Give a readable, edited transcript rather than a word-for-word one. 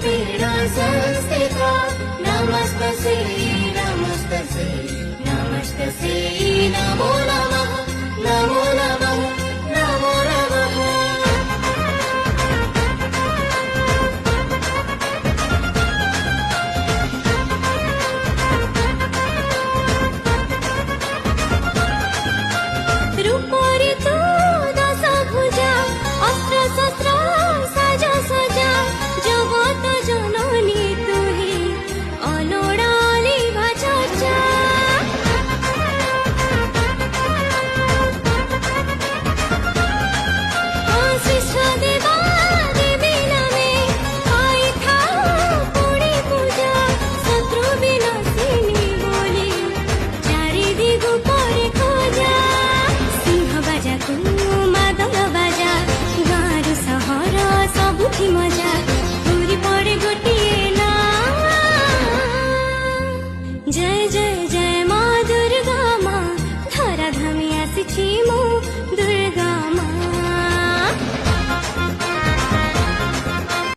पीडा संस्थिता नमस्तसे नमस्तसे नमस्तसे नमो नमः नमो नमः नमो नमः। रूपरे तू दश भुजा अस्त्र शस्त्र साज सजा जगत जननी तुही अलोड़ाली भचर्चा श्रेष्ठ देवा देवी नामे आई थाओ पुणी पूजा शत्रु विनाशिनी बोली चारि दिगु परे खोजा सिंह बाजा तू मादल बाजा गाँरु सहर सबुठी मजा।